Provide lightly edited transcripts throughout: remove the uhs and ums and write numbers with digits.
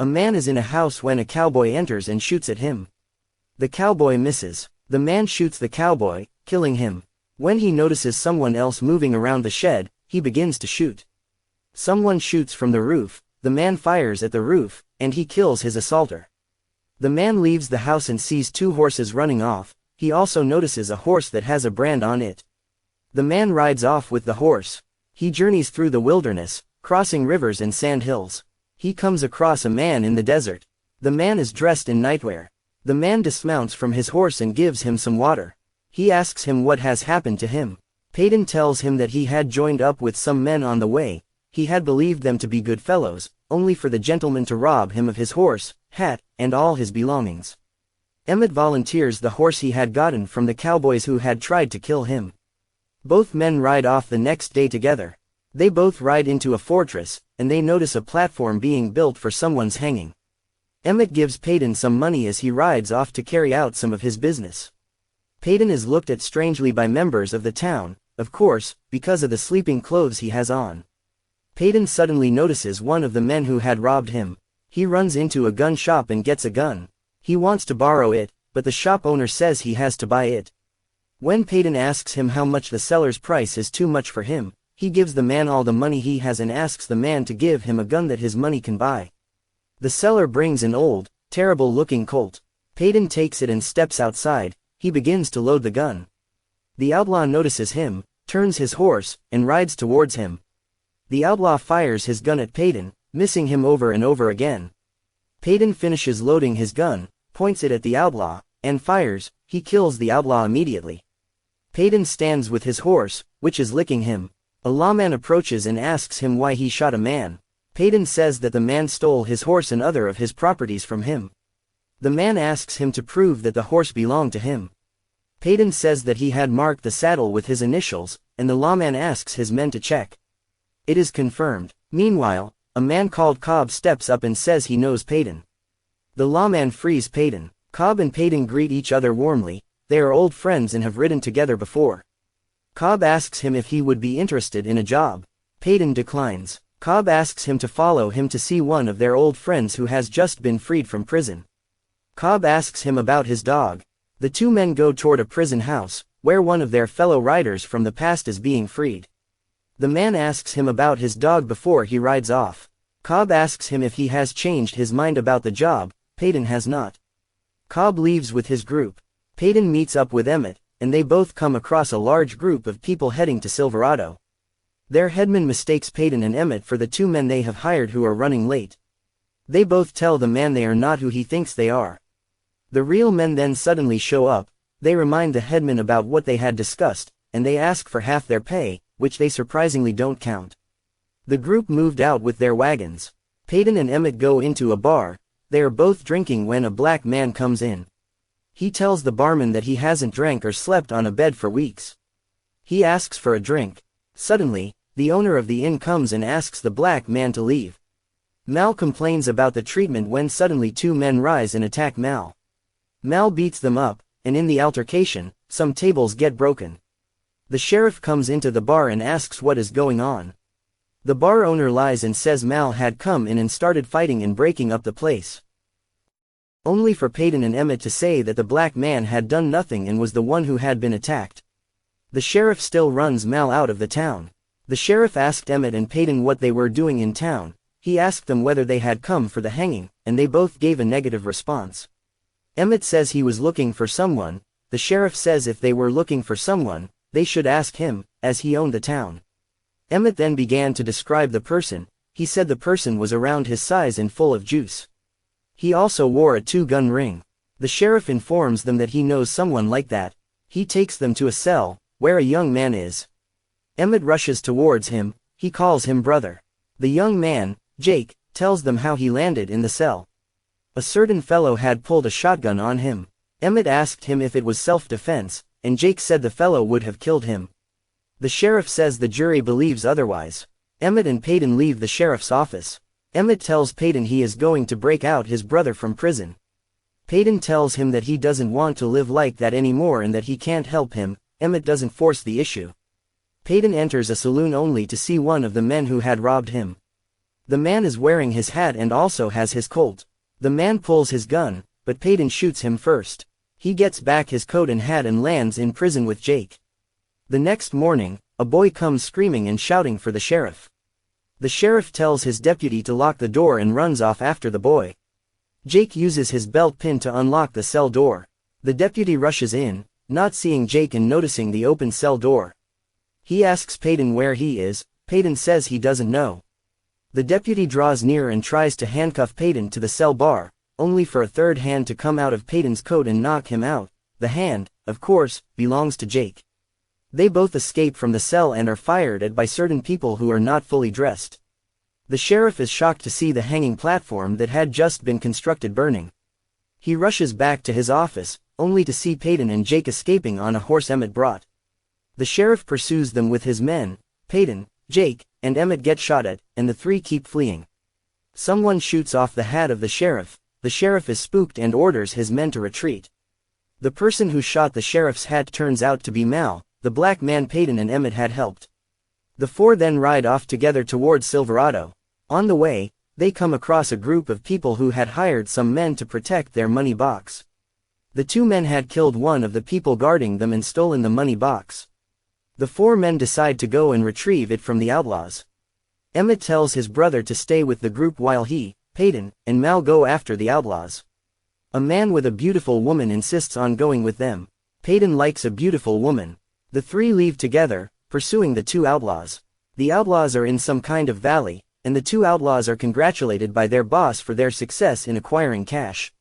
A man is in a house when a cowboy enters and shoots at him. The cowboy misses. The man shoots the cowboy, killing him. When he notices someone else moving around the shed, he begins to shoot. Someone shoots from the roof, the man fires at the roof, and he kills his assaulter. The man leaves the house and sees two horses running off. He also notices a horse that has a brand on it. The man rides off with the horse. He journeys through the wilderness, crossing rivers and sand hills. He comes across a man in the desert. The man is dressed in nightwear. The man dismounts from his horse and gives him some water. He asks him what has happened to him. Peyton tells him that he had joined up with some men on the way. He had believed them to be good fellows, only for the gentleman to rob him of his horse, hat, and all his belongings. Emmett volunteers the horse he had gotten from the cowboys who had tried to kill him. Both men ride off the next day together. They both ride into a fortress, and they notice a platform being built for someone's hanging. Emmett gives Peyton some money as he rides off to carry out some of his business. Peyton is looked at strangely by members of the town, of course, because of the sleeping clothes he has on. Peyton suddenly notices one of the men who had robbed him. He runs into a gun shop and gets a gun. He wants to borrow it, but the shop owner says he has to buy it. When Peyton asks him how much the seller's price is too much for him, he gives the man all the money he has and asks the man to give him a gun that his money can buy. The seller brings an old, terrible-looking Colt. Peyton takes it and steps outside. He begins to load the gun. The outlaw notices him, turns his horse, and rides towards him. The outlaw fires his gun at Peyton, missing him over and over again. Peyton finishes loading his gun, points it at the outlaw, and fires. He kills the outlaw immediately. Peyton stands with his horse, which is licking him. A lawman approaches and asks him why he shot a man. Peyton says that the man stole his horse and other of his properties from him. The man asks him to prove that the horse belonged to him. Peyton says that he had marked the saddle with his initials, and the lawman asks his men to check. It is confirmed. Meanwhile, a man called Cobb steps up and says he knows Peyton. The lawman frees Peyton. Cobb and Peyton greet each other warmly. They are old friends and have ridden together before. Cobb asks him if he would be interested in a job. Peyton declines. Cobb asks him to follow him to see one of their old friends who has just been freed from prison. Cobb asks him about his dog. The two men go toward a prison house, where one of their fellow riders from the past is being freed. The man asks him about his dog before he rides off. Cobb asks him if he has changed his mind about the job. Peyton has not. Cobb leaves with his group. Peyton meets up with Emmett, and they both come across a large group of people heading to Silverado. Their headman mistakes Peyton and Emmett for the two men they have hired who are running late. They both tell the man they are not who he thinks they are. The real men then suddenly show up. They remind the headman about what they had discussed, and they ask for half their pay, which they surprisingly don't count. The group moved out with their wagons. Peyton and Emmett go into a bar. They are both drinking when a black man comes in. He tells the barman that he hasn't drank or slept on a bed for weeks. He asks for a drink. Suddenly, the owner of the inn comes and asks the black man to leave. Mal complains about the treatment when suddenly two men rise and attack Mal. Mal beats them up, and in the altercation, some tables get broken. The sheriff comes into the bar and asks what is going on. The bar owner lies and says Mal had come in and started fighting and breaking up the place. Only for Peyton and Emmett to say that the black man had done nothing and was the one who had been attacked. The sheriff still runs Mal out of the town. The sheriff asked Emmett and Peyton what they were doing in town. He asked them whether they had come for the hanging, and they both gave a negative response. Emmett says he was looking for someone. The sheriff says if they were looking for someone, they should ask him, as he owned the town. Emmett then began to describe the person. He said the person was around his size and full of juice. He also wore a two-gun ring. The sheriff informs them that he knows someone like that. He takes them to a cell, where a young man is. Emmett rushes towards him. He calls him brother. The young man, Jake, tells them how he landed in the cell. A certain fellow had pulled a shotgun on him. Emmett asked him if it was self-defense, and Jake said the fellow would have killed him. The sheriff says the jury believes otherwise. Emmett and Peyton leave the sheriff's office. Emmett tells Peyton he is going to break out his brother from prison. Peyton tells him that he doesn't want to live like that anymore and that he can't help him. Emmett doesn't force the issue. Peyton enters a saloon only to see one of the men who had robbed him. The man is wearing his hat and also has his Colt. The man pulls his gun, but Peyton shoots him first. He gets back his coat and hat and lands in prison with Jake. The next morning, a boy comes screaming and shouting for the sheriff. The sheriff tells his deputy to lock the door and runs off after the boy. Jake uses his belt pin to unlock the cell door. The deputy rushes in, not seeing Jake and noticing the open cell door. He asks Peyton where he is. Peyton says he doesn't know. The deputy draws near and tries to handcuff Peyton to the cell bar, only for a third hand to come out of Peyton's coat and knock him out. The hand, of course, belongs to Jake. They both escape from the cell and are fired at by certain people who are not fully dressed. The sheriff is shocked to see the hanging platform that had just been constructed burning. He rushes back to his office, only to see Peyton and Jake escaping on a horse Emmett brought. The sheriff pursues them with his men. Peyton, Jake, and Emmett get shot at, and the three keep fleeing. Someone shoots off the hat of the sheriff. The sheriff is spooked and orders his men to retreat. The person who shot the sheriff's hat turns out to be Mal, the black man Peyton and Emmett had helped. The four then ride off together towards Silverado. On the way, they come across a group of people who had hired some men to protect their money box. The two men had killed one of the people guarding them and stolen the money box. The four men decide to go and retrieve it from the outlaws. Emmett tells his brother to stay with the group while he, Peyton, and Mal go after the outlaws. A man with a beautiful woman insists on going with them. Peyton likes a beautiful woman. The three leave together, pursuing the two outlaws. The outlaws are in some kind of valley, and the two outlaws are congratulated by their boss for their success in acquiring cash.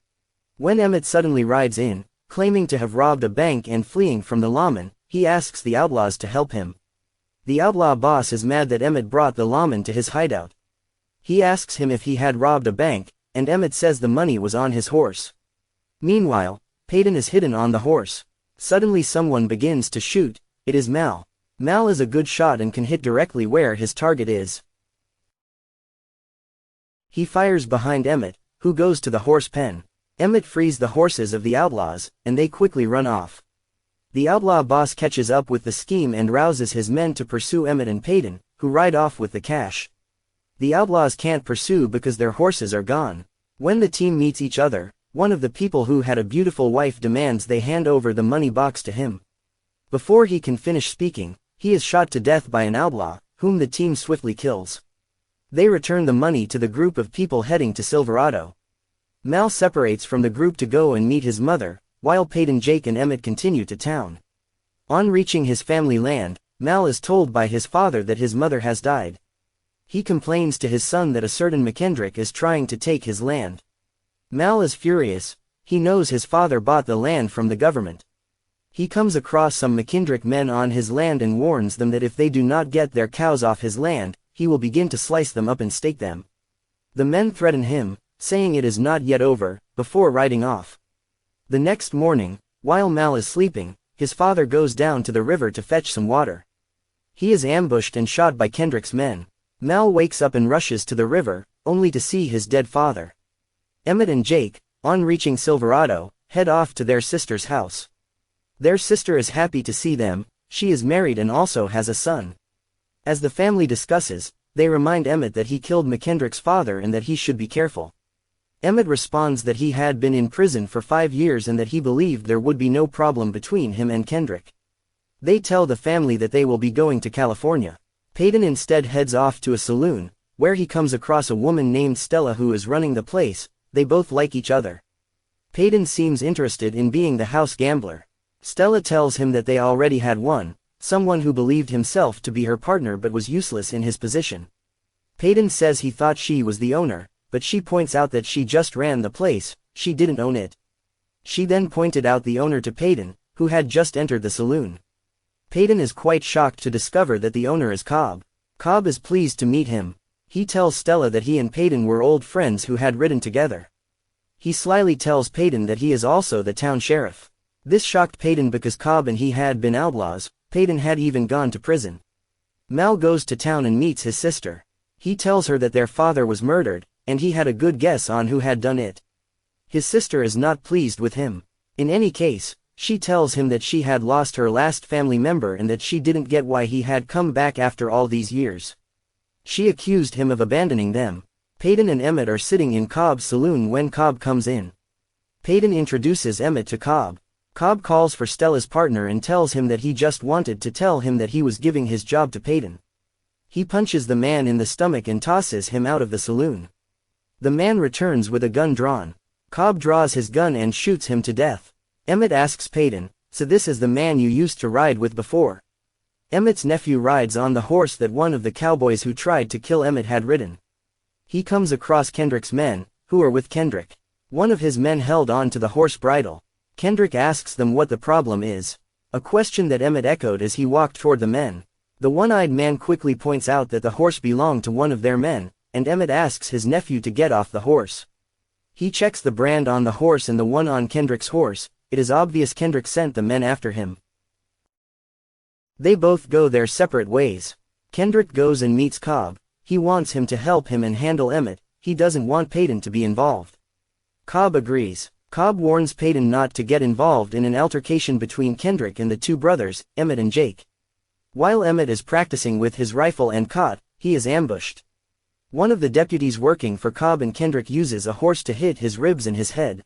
When Emmett suddenly rides in, claiming to have robbed a bank and fleeing from the lawman, he asks the outlaws to help him. The outlaw boss is mad that Emmett brought the lawman to his hideout. He asks him if he had robbed a bank, and Emmett says the money was on his horse. Meanwhile, Peyton is hidden on the horse. Suddenly someone begins to shoot. It is Mal. Mal is a good shot and can hit directly where his target is. He fires behind Emmett, who goes to the horse pen. Emmett frees the horses of the outlaws, and they quickly run off. The outlaw boss catches up with the scheme and rouses his men to pursue Emmett and Peyton, who ride off with the cash. The outlaws can't pursue because their horses are gone. When the team meets each other, one of the people who had a beautiful wife demands they hand over the money box to him. Before he can finish speaking, he is shot to death by an outlaw, whom the team swiftly kills. They return the money to the group of people heading to Silverado. Mal separates from the group to go and meet his mother, while Peyton, Jake and Emmett continue to town. On reaching his family land, Mal is told by his father that his mother has died. He complains to his son that a certain McKendrick is trying to take his land. Mal is furious. He knows his father bought the land from the government. He comes across some McKendrick men on his land and warns them that if they do not get their cows off his land, he will begin to slice them up and stake them. The men threaten him, saying it is not yet over, before riding off. The next morning, while Mal is sleeping, his father goes down to the river to fetch some water. He is ambushed and shot by Kendrick's men. Mal wakes up and rushes to the river, only to see his dead father. Emmett and Jake, on reaching Silverado, head off to their sister's house. Their sister is happy to see them. She is married and also has a son. As the family discusses, they remind Emmett that he killed McKendrick's father and that he should be careful. Emmett responds that he had been in prison for 5 years and that he believed there would be no problem between him and Kendrick. They tell the family that they will be going to California. Peyton instead heads off to a saloon, where he comes across a woman named Stella who is running the place. They both like each other. Peyton seems interested in being the house gambler. Stella tells him that they already had one, someone who believed himself to be her partner but was useless in his position. Peyton says he thought she was the owner, but she points out that she just ran the place, she didn't own it. She then pointed out the owner to Peyton, who had just entered the saloon. Peyton is quite shocked to discover that the owner is Cobb. Cobb is pleased to meet him. He tells Stella that he and Peyton were old friends who had ridden together. He slyly tells Peyton that he is also the town sheriff. This shocked Peyton because Cobb and he had been outlaws. Peyton had even gone to prison. Mal goes to town and meets his sister. He tells her that their father was murdered, and he had a good guess on who had done it. His sister is not pleased with him. In any case, she tells him that she had lost her last family member and that she didn't get why he had come back after all these years. She accused him of abandoning them. Peyton and Emmett are sitting in Cobb's saloon when Cobb comes in. Peyton introduces Emmett to Cobb. Cobb calls for Stella's partner and tells him that he just wanted to tell him that he was giving his job to Peyton. He punches the man in the stomach and tosses him out of the saloon. The man returns with a gun drawn. Cobb draws his gun and shoots him to death. Emmett asks Peyton, "So this is the man you used to ride with before?" Emmett's nephew rides on the horse that one of the cowboys who tried to kill Emmett had ridden. He comes across Kendrick's men, who are with Kendrick. One of his men held on to the horse bridle. Kendrick asks them what the problem is, a question that Emmett echoed as he walked toward the men. The one-eyed man quickly points out that the horse belonged to one of their men, and Emmett asks his nephew to get off the horse. He checks the brand on the horse and the one on Kendrick's horse. It is obvious Kendrick sent the men after him. They both go their separate ways. Kendrick goes and meets Cobb. He wants him to help him and handle Emmett. He doesn't want Peyton to be involved. Cobb agrees. Cobb warns Peyton not to get involved in an altercation between Kendrick and the two brothers, Emmett and Jake. While Emmett is practicing with his rifle and caught, he is ambushed. One of the deputies working for Cobb and Kendrick uses a horse to hit his ribs and his head.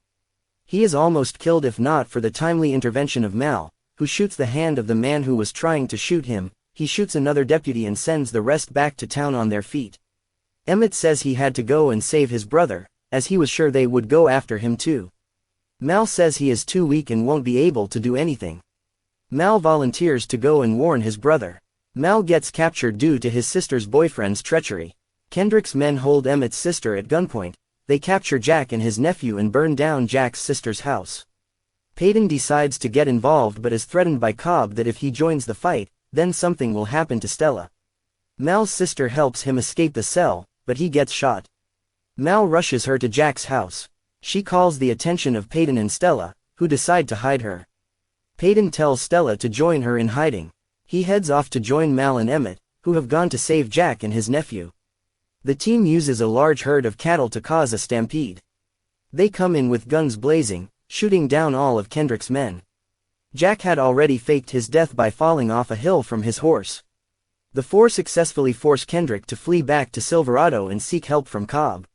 He is almost killed if not for the timely intervention of Mal, who shoots the hand of the man who was trying to shoot him. He shoots another deputy and sends the rest back to town on their feet. Emmett says he had to go and save his brother, as he was sure they would go after him too. Mal says he is too weak and won't be able to do anything. Mal volunteers to go and warn his brother. Mal gets captured due to his sister's boyfriend's treachery. Kendrick's men hold Emmett's sister at gunpoint. They capture Jack and his nephew and burn down Jack's sister's house. Peyton decides to get involved but is threatened by Cobb that if he joins the fight, then something will happen to Stella. Mal's sister helps him escape the cell, but he gets shot. Mal rushes her to Jack's house. She calls the attention of Peyton and Stella, who decide to hide her. Peyton tells Stella to join her in hiding. He heads off to join Mal and Emmett, who have gone to save Jack and his nephew. The team uses a large herd of cattle to cause a stampede. They come in with guns blazing, shooting down all of Kendrick's men. Jack had already faked his death by falling off a hill from his horse. The four successfully force Kendrick to flee back to Silverado and seek help from Cobb.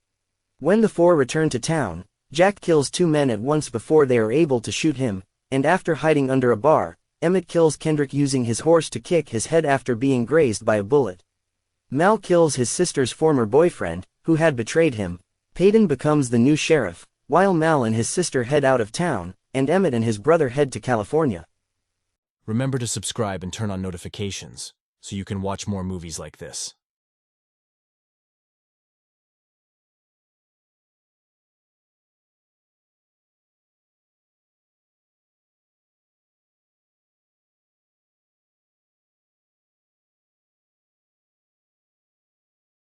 When the four return to town, Jack kills two men at once before they are able to shoot him, and after hiding under a bar, Emmett kills Kendrick using his horse to kick his head after being grazed by a bullet. Mal kills his sister's former boyfriend, who had betrayed him. Peyton becomes the new sheriff, while Mal and his sister head out of town, and Emmett and his brother head to California. Remember to subscribe and turn on notifications, so you can watch more movies like this.